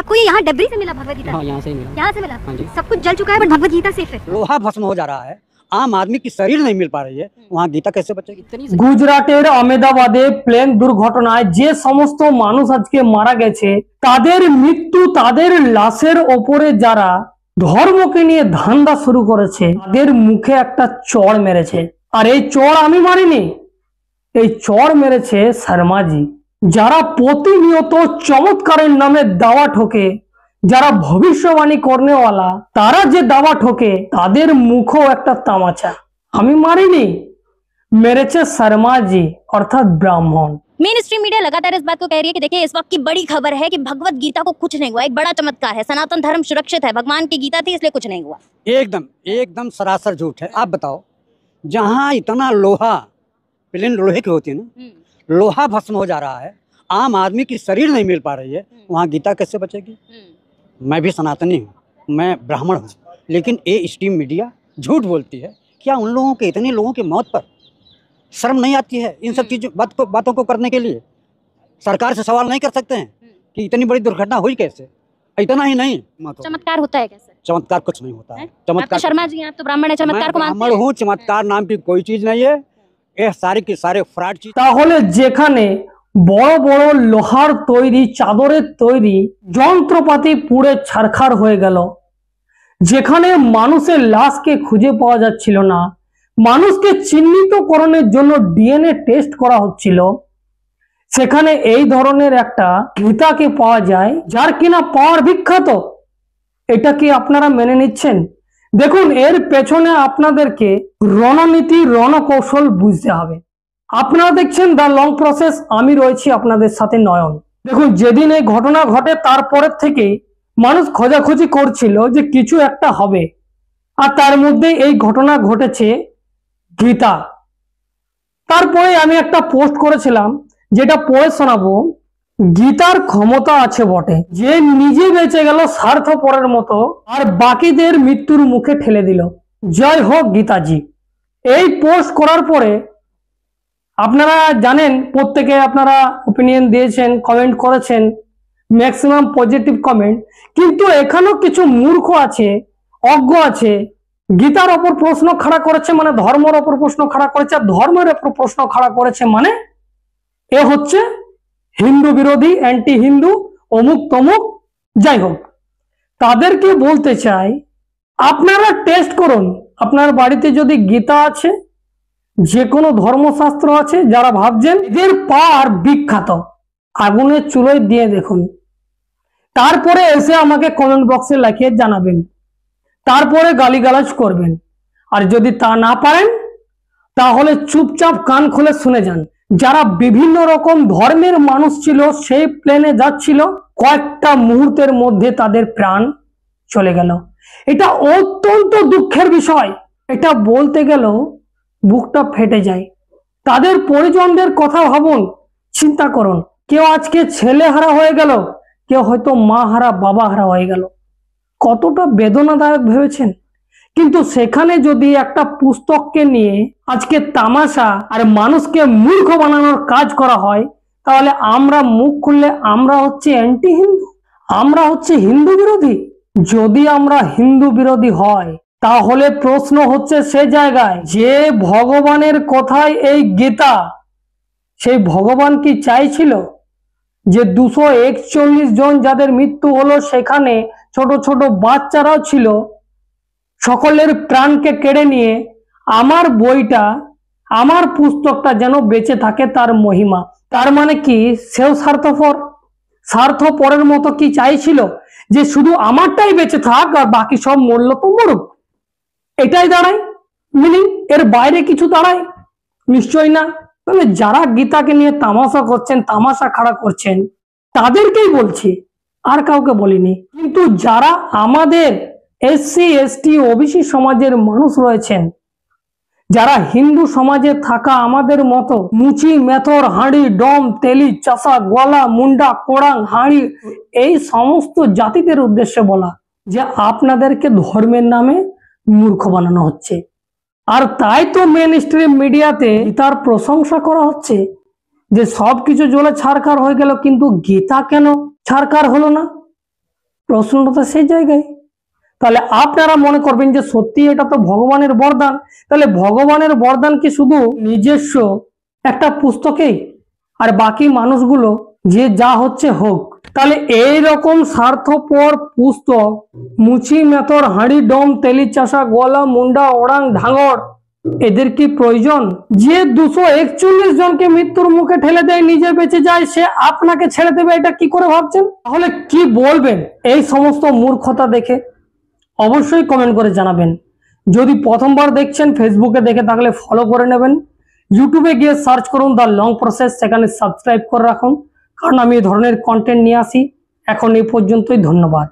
आपको ये यहाँ डबरी से मिला भगवत गीता? हाँ, यहाँ से ही मिला। यहाँ से मिला? हाँ जी। सब कुछ जल चुका है बट भगवत गीता सेफ है। लोहा भस्म हो जा रहा है, आम आदमी की शरीर नहीं मिल पा रही है, वहाँ गीता कैसे बचेगी? गुजरातेर আহমেদাবাদে প্লেন দুর্ঘটনায় যে সমস্ত মানুষ আজকে মারা গেছে তাদের মৃত্যু, তাদের লাশের ওপরে যারা ধর্মকে নিয়ে ধান্দা শুরু করেছে তাদের মুখে একটা চড় মেরেছে। আর এই চড় আমি মারিনি, এই চড় মেরেছে শর্মাজি। যারা প্রতিনিয়ত চমৎকারের নামে দাওয়া ঠোকে, যারা ভবিষ্যবাণী করনেওয়ালা, তারা যে দাওয়া ঠোকে তাদের মুখও একটা তামাচা। আমি মারিনি, মেরেছে শর্মাজি अर्थात ब्राह्मण। मेन स्ट्रीम मीडिया लगातार इस बात को कह रही है कि देखिए इस वक्त की बड़ी खबर है कि भगवत गीता को कुछ नहीं हुआ, एक बड़ा चमत्कार है, सनातन धर्म सुरक्षित है, भगवान की गीता थी इसलिए कुछ नहीं हुआ। एकदम एकदम सरासर झूठ है। आप बताओ, जहाँ इतना लोहा, प्लेन लोहे की होती है ना, लोहा भस्म हो जा रहा है, आम आदमी की शरीर नहीं मिल पा रही है, वहाँ गीता कैसे बचेगी? मैं भी सनातनी हूँ, मैं ब्राह्मण हूँ, लेकिन ये स्ट्रीम मीडिया झूठ बोलती है। क्या उन लोगों के, इतने लोगों की मौत पर शर्म नहीं आती है? इन सब चीज़ों बातों को करने के लिए सरकार से सवाल नहीं कर सकते हैं कि इतनी बड़ी दुर्घटना हुई कैसे? इतना ही नहीं, चमत्कार होता है कैसे? चमत्कार कुछ नहीं होता है। चमत्कार शर्मा जी, आप तो ब्राह्मण है, चमत्कार को मानते हैं? ब्राह्मण हूँ, चमत्कार नाम की कोई चीज नहीं है, ये सारे के सारे फ्रॉड चीज। তাহলে যেখানে বড় বড় লোহার তৈরি, চাদরের তৈরি যন্ত্রপাতি পুড়ে ছারখার হয়ে গেল, যেখানে মানুষের লাশকে খুঁজে পাওয়া যাচ্ছিল না, মানুষকে চিহ্নিতকরণের জন্য ডিএনএ টেস্ট করা হচ্ছিল, সেখানে এই ধরনের একটা গীতাকে পাওয়া যায় যার কিনা পাওয়ার বিখ্যাত। এটা কি আপনারা মেনে নিচ্ছেন? দেখুন, এর পেছনে আপনাদেরকে রণনীতি, রণকৌশল বুঝতে হবে। আপনারা দেখছেন দ্য লং প্রসেস, আমি রয়েছি আপনাদের সাথে নয়ন। দেখুন, যেদিন এই ঘটনা ঘটে তারপরের থেকে মানুষ খোঁজাখুঁজি করছিল যে কিছু একটা হবে, আর তার মধ্যে এই ঘটনা ঘটেছে গীতা। তারপরে আমি একটা পোস্ট করেছিলাম যেটা পড়ে শোনাবো। গীতার ক্ষমতা আছে বটে, যে নিজে বেঁচে গেল স্বার্থপরের মতো আর বাকিদের মৃত্যুর মুখে ঠেলে দিল। জয় হোক গীতাজি। এই পোস্ট করার পরে আপনারা জানেন, প্রত্যেকে আপনারা ওপিনিয়ন দিয়েছেন, কমেন্ট করেছেন, ম্যাক্সিমাম পজিটিভ কমেন্ট। কিন্তু এখানেও কিছু মূর্খ আছে, অজ্ঞ আছে, গীতার ওপর প্রশ্ন খাড়া করেছে মানে ধর্মের ওপর প্রশ্ন খাড়া করেছে, আর ধর্মের ওপর প্রশ্ন খাড়া করেছে মানে এ হচ্ছে হিন্দু বিরোধী, অ্যান্টি হিন্দু, অমুক তমুক। যাই হোক, তাদেরকে বলতে চাই আপনারা টেস্ট করুন। আপনার বাড়িতে যদি গীতা আছে, যে কোনো ধর্মশাস্ত্র আছে, যারা ভাবছেন এদের পার বিখ্যাত, আগুনের চুলোয় দিয়ে দেখুন, তারপরে এসে আমাকে কমেন্ট বক্সে লিখে জানাবেন, তারপরে গালিগালাজ করবেন। আর যদি তা না পারেন তাহলে চুপচাপ কান খুলে শুনে যান। যারা বিভিন্ন রকম ধর্মের মানুষ ছিল সেই প্লেনে যাচ্ছিল, কয়েকটা মুহূর্তের মধ্যে তাদের প্রাণ চলে গেল। এটা অত্যন্ত দুঃখের বিষয়। এটা বলতে গেলেও বুকটা ফেটে যায়। তাদের পরিজনদের কথা ভাবুন, চিন্তা করুন। কেউ আজকে ছেলে হারা হয়ে গেল, কেউ হয়তো মা হারা, বাবা হারা হয়ে গেল। কতটা বেদনাদায়ক ভেবেছেন? কিন্তু সেখানে যদি একটা পুস্তককে নিয়ে আজকে তামাশা আর মানুষকে মূর্খ বানানোর কাজ করা হয়, তাহলে আমরা মুখ খুললে আমরা হচ্ছে অ্যান্টি হিন্দু, আমরা হচ্ছে হিন্দু বিরোধী। যদি আমরা হিন্দু বিরোধী হয় তাহলে প্রশ্ন হচ্ছে সে জায়গায় যে ভগবানের কথায় এই গীতা, সেই ভগবান কি চাইছিল যে 241 জন যাদের মৃত্যু হলো সেখানে ছোট ছোট বাচ্চারাও ছিল, সকলের প্রাণকে কেড়ে নিয়ে আমার বইটা, আমার পুস্তকটা যেন বেঁচে থাকে তার মহিমা? তার মানে কি সেও স্বার্থপর? স্বার্থপরের মতো কি চাইছিল যে শুধু আমারটাই বেঁচে থাক আর বাকি সব মরল তো মরুক? এটাই দাঁড়ায় মিনিং, এর বাইরে কিছু দাঁড়ায়? নিশ্চয়ই না। তাহলে যারা গীতাকে নিয়ে তামাশা করছেন, তামাশা খাড়া করছেন, তাদেরকেই বলছি, আর কাউকে বলিনি। কিন্তু যারা আমাদের এসসি এসটি ওবিসি সমাজের মানুষ রয়েছেন, যারা হিন্দু সমাজে থাকা আমাদের মতো মুচি, মেথর, হাঁড়ি, ডম, তেলি, চাষা, গোয়ালা, মুন্ডা, কোড়াং, হাঁড়ি, এই সমস্ত জাতিদের উদ্দেশ্যে বলা যে আপনাদেরকে ধর্মের নামে মূর্খ বানানো হচ্ছে। আর তাই তো মেন স্ট্রিম মিডিয়াতে তার প্রশংসা করা হচ্ছে যে সবকিছু জ্বলে ছারখার হয়ে গেল, কিন্তু গীতা কেন ছারখার হলো না? প্রশ্নটা তো সেই জায়গায়। তাহলে আপনারা মনে করবেন যে সত্যি এটা তো ভগবানের বরদান, তাহলে ভগবানের বরদান কি শুধু নিজস্ব একটা পুস্তকেই, আর বাকি মানুষগুলো যে যা হচ্ছে হোক? তাহলে এই রকম স্বার্থপর পুস্তক মুচি মেথর হাঁড়ি ডোম তেলি চাষা গলা মুন্ডা ওড়াং ঢাঙর এদের কি প্রয়োজন? যে 241 জনকে মৃত্যুর মুখে ঠেলে দেয়, নিজে বেঁচে যায়, সে আপনাকে ছেড়ে দেবে, এটা কি করে ভাবছেন? তাহলে কি বলবেন এই সমস্ত মূর্খতা দেখে? অবশ্যই কমেন্ট করে জানাবেন। যদি প্রথমবার দেখছেন, ফেসবুকে দেখে থাকলে ফলো করে নেবেন। ইউটিউবে গিয়ে সার্চ করুন দ্য লং প্রসেস, সেখানে সাবস্ক্রাইব করে রাখুন, কারণ আমি এই ধরনের কন্টেন্ট নিয়ে আসি। এখন এই পর্যন্তই, ধন্যবাদ।